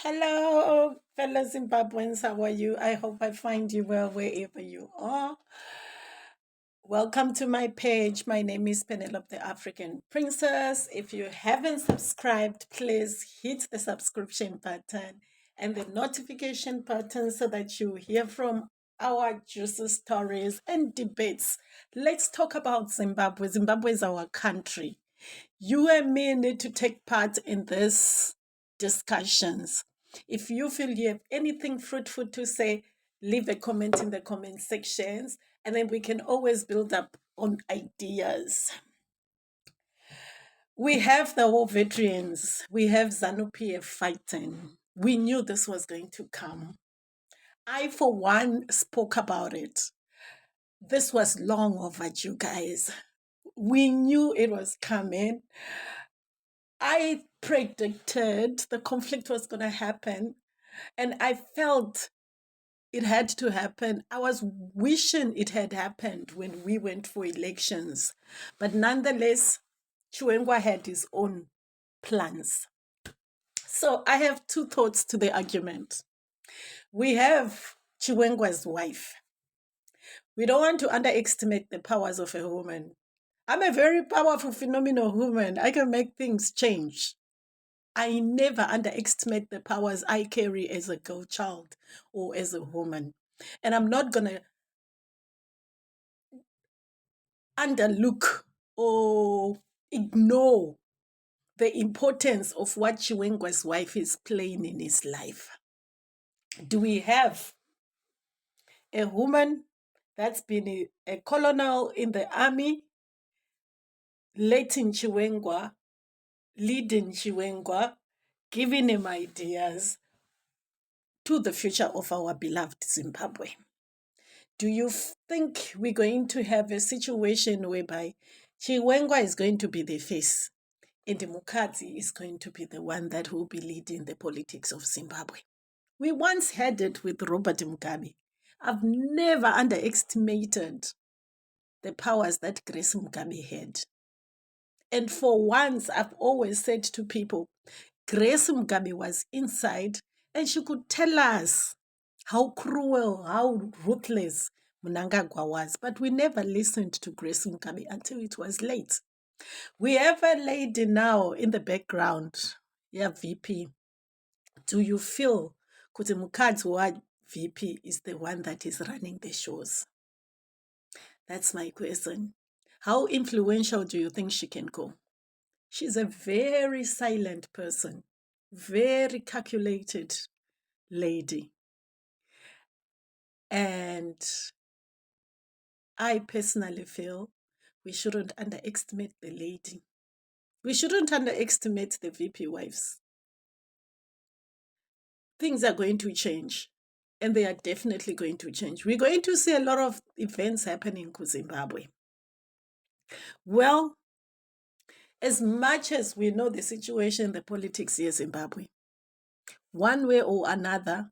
Hello, fellow Zimbabweans. How are you? I hope I find you well wherever you are. Welcome to my page. My name is Penelope, the African Princess. If you haven't subscribed, please hit the subscription button and the notification button so that you hear from our juicy stories and debates. Let's talk about Zimbabwe. Zimbabwe is our country. You and me need to take part in these discussions. If you feel you have anything fruitful to say, leave a comment in the comment sections, and then we can always build up on ideas. We have the war veterans. We have ZANU-PF fighting. We knew this was going to come. I, for one, spoke about it. This was long overdue, guys. We knew it was coming. I predicted the conflict was going to happen, and I felt it had to happen. I was wishing it had happened when we went for elections. But nonetheless, Chiwenga had his own plans. So I have two thoughts to the argument. We have Chiwenga's wife. We don't want to underestimate the powers of a woman. I'm a very powerful, phenomenal woman. I can make things change. I never underestimate the powers I carry as a girl child or as a woman. And I'm not going to underlook or ignore the importance of what Chiwenga's wife is playing in his life. Do we have a woman that's been a colonel in the army, letting Chiwenga, leading Chiwenga, giving him ideas to the future of our beloved Zimbabwe? Do you think we're going to have a situation whereby Chiwenga is going to be the face and Mukadzi is going to be the one that will be leading the politics of Zimbabwe? We once had it with Robert Mugabe. I've never underestimated the powers that Grace Mugabe had. And for once, I've always said to people, Grace Mugabe was inside and she could tell us how cruel, how ruthless Mnangagwa was. But we never listened to Grace Mugabe until it was late. We have a lady now in the background, yeah, VP. Do you feel Kuti Mukadzi VP is the one that is running the shows? That's my question. How influential do you think she can go? She's a very silent person, very calculated lady. And I personally feel we shouldn't underestimate the lady. We shouldn't underestimate the VP wives. Things are going to change, and they are definitely going to change. We're going to see a lot of events happening in Zimbabwe. Well, as much as we know the situation, the politics here in Zimbabwe, one way or another,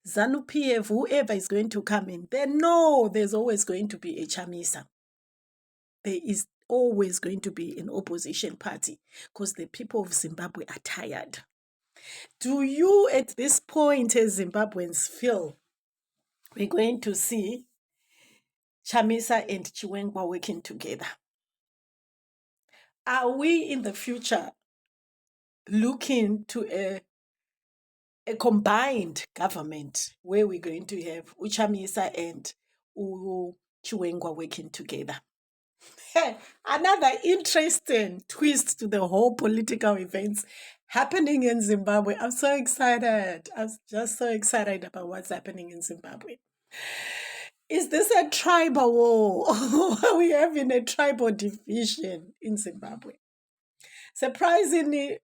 ZANU-PF, whoever is going to come in, they know there's always going to be a Chamisa. There is always going to be an opposition party because the people of Zimbabwe are tired. Do you, at this point, as Zimbabweans, feel we're going to see Chamisa and Chiwenga working together? Are we in the future looking to a combined government where we're going to have Uchamisa and Chiwenga working together? Another interesting twist to the whole political events happening in Zimbabwe. I'm so excited. I'm just so excited about what's happening in Zimbabwe. Is this a tribal war? Are we having a tribal division in Zimbabwe? Surprisingly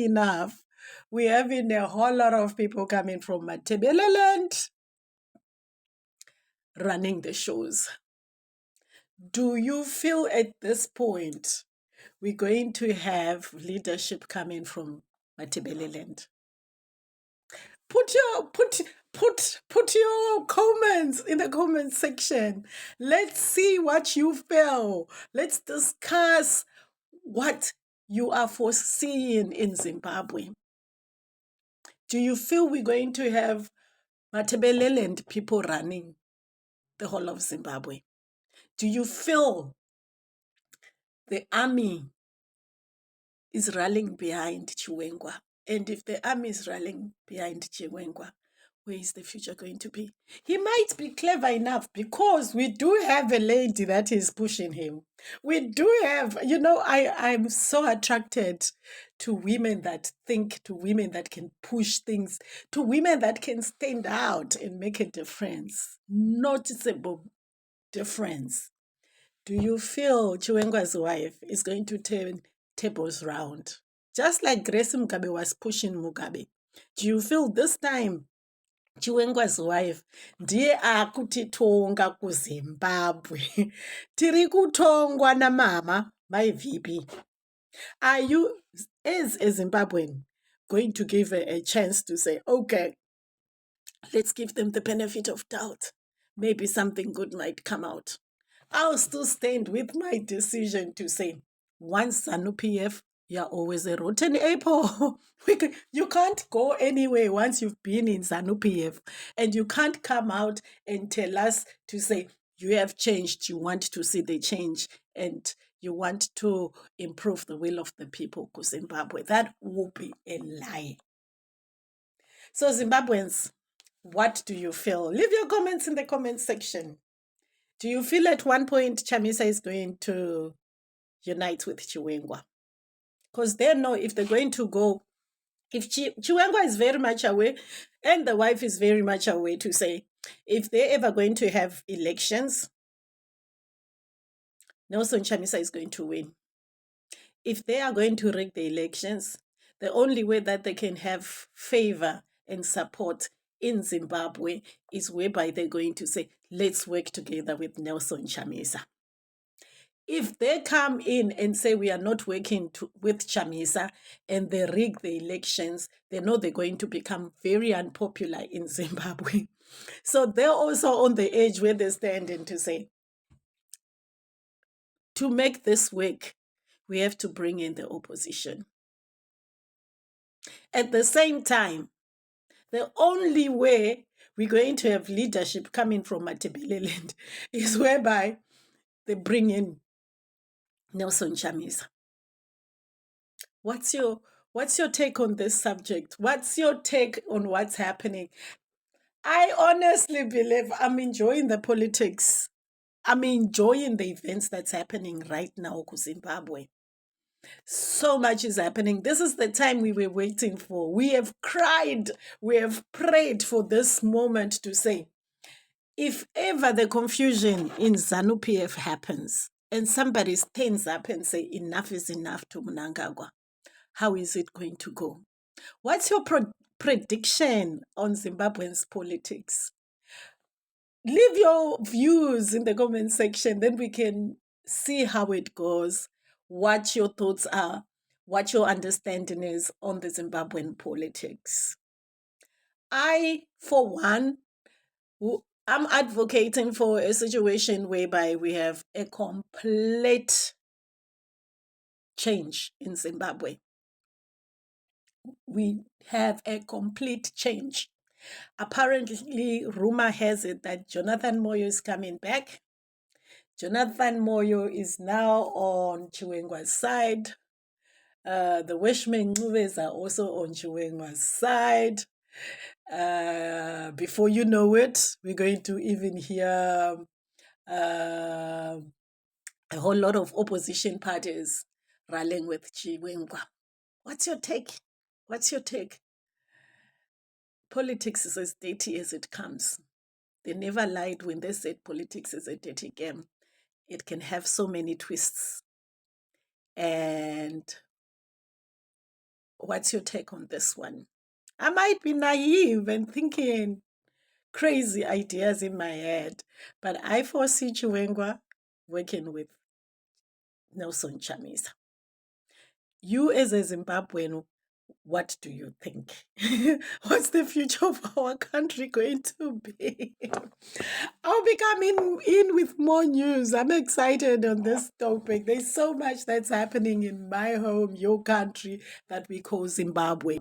enough, we're having a whole lot of people coming from Mandela running the shows. Do you feel at this point we're going to have leadership coming from Matebeleland? Put your comments in the comment section. Let's see what you feel. Let's discuss what you are foreseeing in Zimbabwe. Do you feel we're going to have Matabeleland people running the whole of Zimbabwe? Do you feel the army is rallying behind Chiwenga? And if the army is rallying behind Chiwenga, where is the future going to be? He might be clever enough because we do have a lady that is pushing him. We do have, I'm so attracted to women that think, to women that can push things, to women that can stand out and make a difference, noticeable difference. Do you feel Chiwenga's wife is going to turn tables round? Just like Grace Mugabe was pushing Mugabe. Do you feel this time Chiwenga's wife ndiye akutitonga kuZimbabwe? Tiri kutongwa na mama, my VP. Are you, as a Zimbabwean, going to give her a chance to say, okay, let's give them the benefit of doubt. Maybe something good might come out. I'll still stand with my decision to say, once ZANU-PF, you're always a rotten apple. You can't go anywhere once you've been in ZANU-PF, and you can't come out and tell us to say, you have changed, you want to see the change, and you want to improve the will of the people of Zimbabwe. That will be a lie. So Zimbabweans, what do you feel? Leave your comments in the comment section. Do you feel at one point Chamisa is going to unite with Chiwenga? Because they know if they're going to go, if Chiwenga is very much away and the wife is very much away to say, if they're ever going to have elections, Nelson Chamisa is going to win. If they are going to rig the elections, the only way that they can have favor and support in Zimbabwe is whereby they're going to say, let's work together with Nelson Chamisa. If they come in and say we are not working with Chamisa and they rig the elections, they know they're going to become very unpopular in Zimbabwe. So they're also on the edge where they stand and to say, to make this work, we have to bring in the opposition. At the same time, the only way we're going to have leadership coming from Matabeleland is whereby they bring in Nelson Chamisa. What's your take on this subject? What's your take on what's happening? I honestly believe I'm enjoying the politics. I'm enjoying the events that's happening right now in Zimbabwe. So much is happening. This is the time we were waiting for. We have cried, we have prayed for this moment to say, if ever the confusion in ZANU-PF happens and somebody stands up and say enough is enough to Mnangagwa, how is it going to go? What's your prediction on Zimbabwe's politics? Leave your views in the comment section, then we can see how it goes, what your thoughts are, what your understanding is on the Zimbabwean politics. I, for one, I'm advocating for a situation whereby we have a complete change in Zimbabwe. We have a complete change. Apparently, rumor has it that Jonathan Moyo is coming back. Jonathan Moyo is now on Chiwenga's side. The Weshmen Ncubes are also on Chiwenga's side. Before you know it, we're going to even hear a whole lot of opposition parties rallying with Chiwenga. What's your take? What's your take? Politics is as dirty as it comes. They never lied when they said politics is a dirty game. It can have so many twists. And what's your take on this one? I might be naive and thinking crazy ideas in my head, but I foresee Chiwenga working with Nelson Chamisa. You as a Zimbabwean, what do you think? What's the future of our country going to be? I'll be coming in with more news. I'm excited on this topic. There's so much that's happening in my home, your country, that we call Zimbabwe.